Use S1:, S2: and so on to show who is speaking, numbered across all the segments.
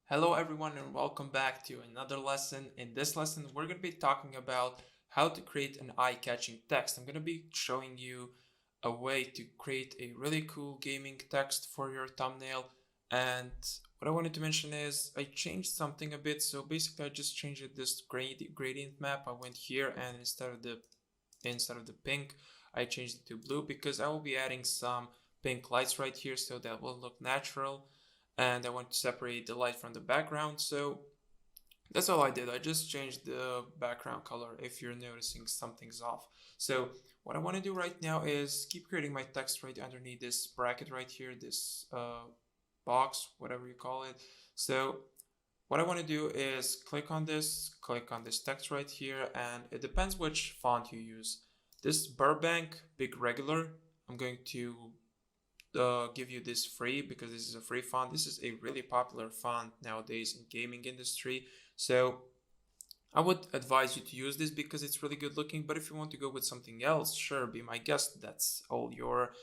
S1: Hello everyone and welcome back to another lesson. In this lesson, we're going to be talking about how to create an eye-catching text. I'm going to be showing you a way to create a really cool gaming text for your thumbnail. And what I wanted to mention is I changed something a bit. So basically I just changed this gradient map. I went here and instead of the pink, I changed it to blue because I will be adding some pink lights right here so that will look natural, and I want to separate the light from the background. So that's all I did. I just changed the background color if you're noticing something's off. So what I want to do right now is keep creating my text right underneath this bracket right here, this box, whatever you call it. So what I want to do is click on this text right here, and it depends which font you use. This Burbank Big Regular, I'm going to give you this free because this is a free font. This is a really popular font nowadays in gaming industry. So I would advise you to use this because it's really good looking. But if you want to go with something else, sure, be my guest. That's all your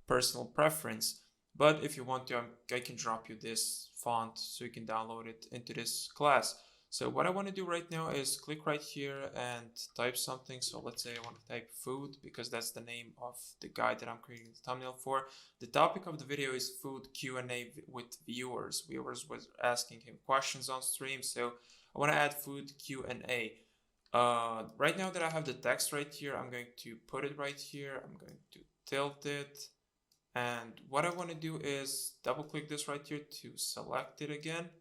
S1: personal preference. But if you want to, I can drop you this font so you can download it into this class. So what I want to do right now is click right here and type something. So let's say I want to type food because that's the name of the guide that I'm creating the thumbnail for. The topic of the video is food Q&A with viewers. Viewers was asking him questions on stream. So I want to add food Q&A. Right now that I have the text right here, I'm going to put it right here. I'm going to tilt it. And what I want to do is double click this right here to select it again.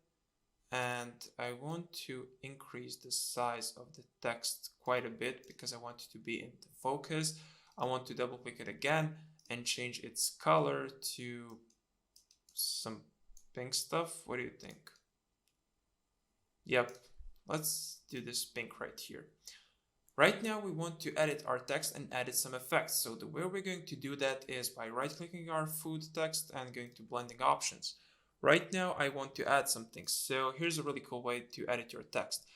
S1: And I want to increase the size of the text quite a bit because I want it to be in the focus. I want to double click it again and change its color to some pink stuff. What do you think? Yep, let's do this pink right here. Right now we want to edit our text and edit some effects. So the way we're going to do that is by right-clicking our food text and going to blending options. Right now I want to add something. So here's a really cool way to edit your text.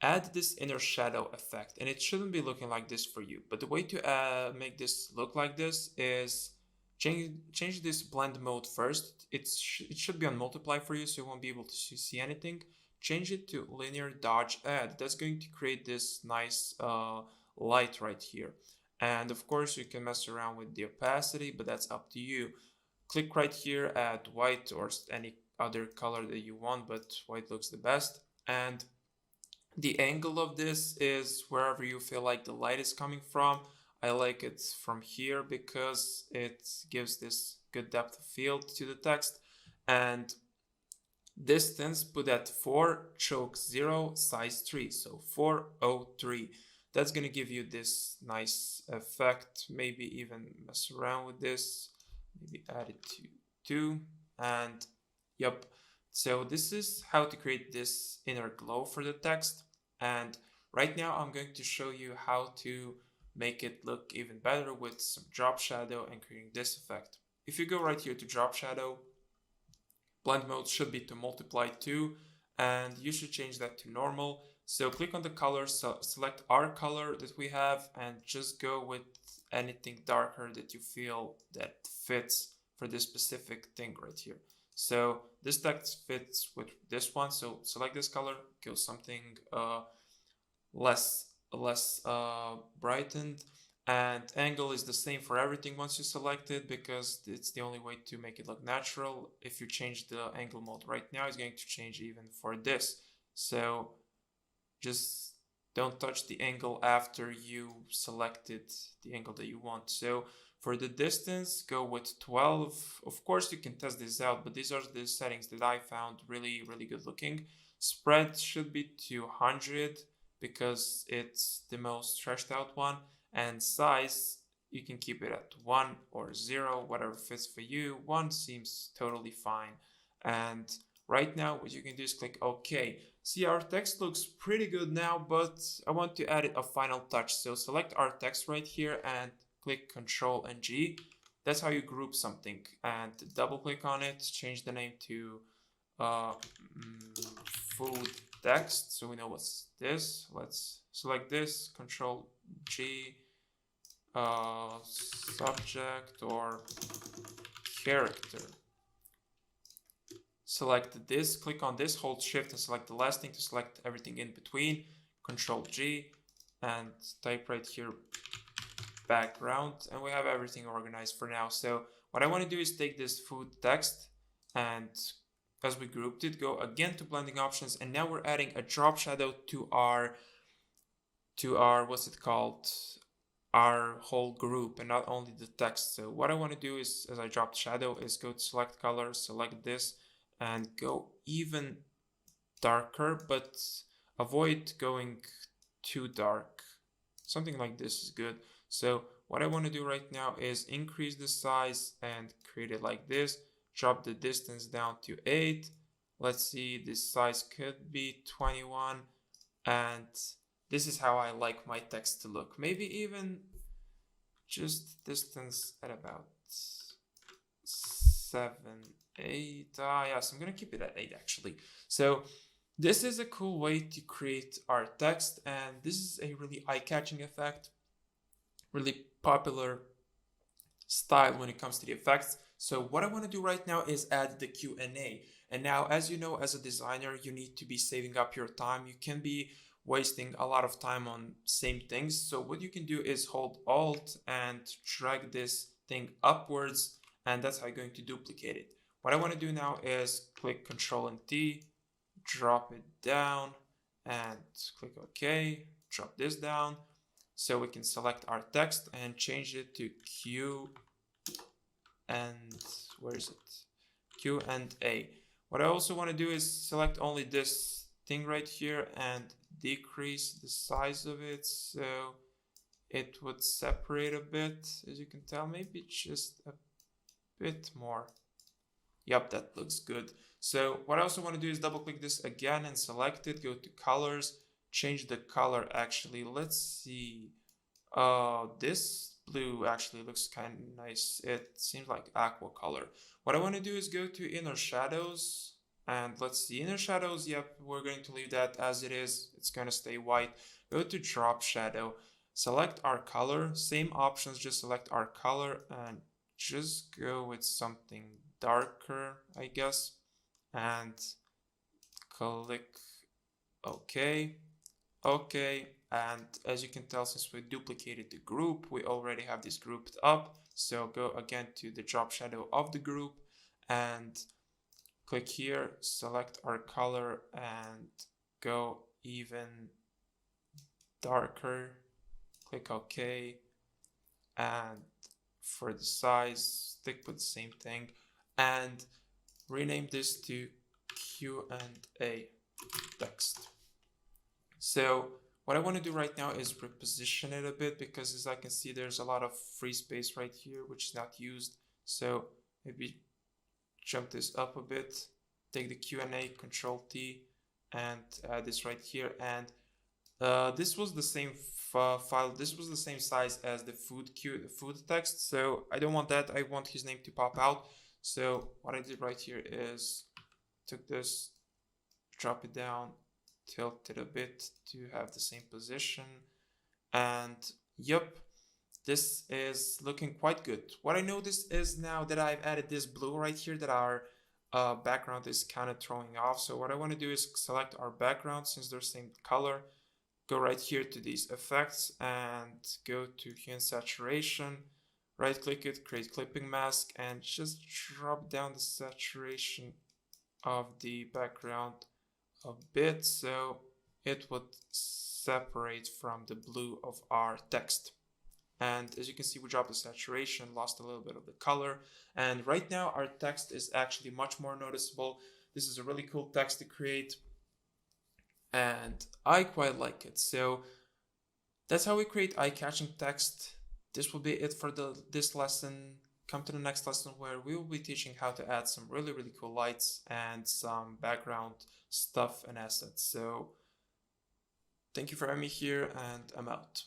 S1: Add this inner shadow effect, and it shouldn't be looking like this for you. But the way to make this look like this is change this blend mode first. It should be on multiply for you, so you won't be able to see anything. Change it to linear dodge add. That's going to create this nice light right here. And of course you can mess around with the opacity, but that's up to you. Click right here, add white or any other color that you want, but white looks the best. And the angle of this is wherever you feel like the light is coming from. I like it from here because it gives this good depth of field to the text. And distance put at 4, choke 0, size 3, so 403. That's going to give you this nice effect. Maybe even mess around with this, maybe add it to 2, and yep. So this is how to create this inner glow for the text. And right now I'm going to show you how to make it look even better with some drop shadow and creating this effect. If you go right here to drop shadow, blend mode should be to multiply 2, and you should change that to normal. So click on the color, so select our color that we have, and just go with anything darker that you feel that fits for this specific thing right here. So this text fits with this one, so select this color, go something less brightened, and angle is the same for everything once you select it because it's the only way to make it look natural. If you change the angle mode right now, it's going to change even for this. So just don't touch the angle after you selected the angle that you want. So for the distance, go with 12. Of course, you can test this out, but these are the settings that I found really good looking. Spread should be 200 because it's the most stretched out one. And size, you can keep it at 1 or 0, whatever fits for you. 1 seems totally fine. And right now, what you can do is click OK. See, our text looks pretty good now, but I want to add a final touch. So select our text right here and click Ctrl and G. That's how you group something. And double click on it, change the name to food text. So we know what's this. Let's select this, Ctrl G, subject or character. select this, click on this, hold shift and select the last thing to select everything in between, Control G, and type right here background, and we have everything organized for now. So what I want to do is take this food text, and as we grouped it, go again to blending options, and now we're adding a drop shadow to our what's it called, our whole group, and not only the text. So what I want to do is, as I dropped shadow, is go to select color, select this, and go even darker, but avoid going too dark. Something like this is good. So what I want to do right now is increase the size and create it like this. Drop the distance down to 8. Let's see, this size could be 21. And this is how I like my text to look. Maybe even just distance at about 7, 8. Yes, I'm gonna keep it at 8 actually. So this is a cool way to create our text, and this is a really eye-catching effect, really popular style when it comes to the effects. So what I want to do right now is add the Q&A. And now, as you know, as a designer, you need to be saving up your time. You can be wasting a lot of time on same things. So what you can do is hold Alt and drag this thing upwards, and that's how you're going to duplicate it. What I want to do now is click Control and T, drop it down, and click OK, drop this down. So we can select our text and change it to Q and, where is it? Q and A. What I also want to do is select only this thing right here and decrease the size of it so it would separate a bit, as you can tell, maybe just a bit more. Yep, that looks good. So what I also want to do is double click this again and select it, go to colors, change the color actually. Let's see. This blue actually looks kind of nice. It seems like aqua color. What I want to do is go to inner shadows, and let's see, inner shadows. Yep, we're going to leave that as it is. It's going to stay white. Go to drop shadow, select our color, same options, just select our color and just go with something darker, I guess, and click OK. Okay, and as you can tell, since we duplicated the group, we already have this grouped up. So go again to the drop shadow of the group and click here, select our color and go even darker, click OK, and for the size, stick with the same thing and rename this to Q&A text. So what I want to do right now is reposition it a bit, because as I can see, there's a lot of free space right here which is not used. So maybe jump this up a bit, take the Q&A, Control T, and add this right here. And this was the same file. This was the same size as the food text. So I don't want that. I want his name to pop out. So what I did right here is took this, drop it down, tilt it a bit to have the same position, and yep, this is looking quite good. What I noticed is now that I've added this blue right here that our background is kind of throwing off. So what I want to do is select our background, since they're same color, go right here to these effects and go to hue and saturation, right click it, create clipping mask, and just drop down the saturation of the background a bit so it would separate from the blue of our text. And as you can see, we dropped the saturation, lost a little bit of the color, and right now our text is actually much more noticeable. This is a really cool text to create and I quite like it. So that's how we create eye-catching text. This will be it for this lesson. Come to the next lesson where we will be teaching how to add some really cool lights and some background stuff and assets. So thank you for having me here, and I'm out.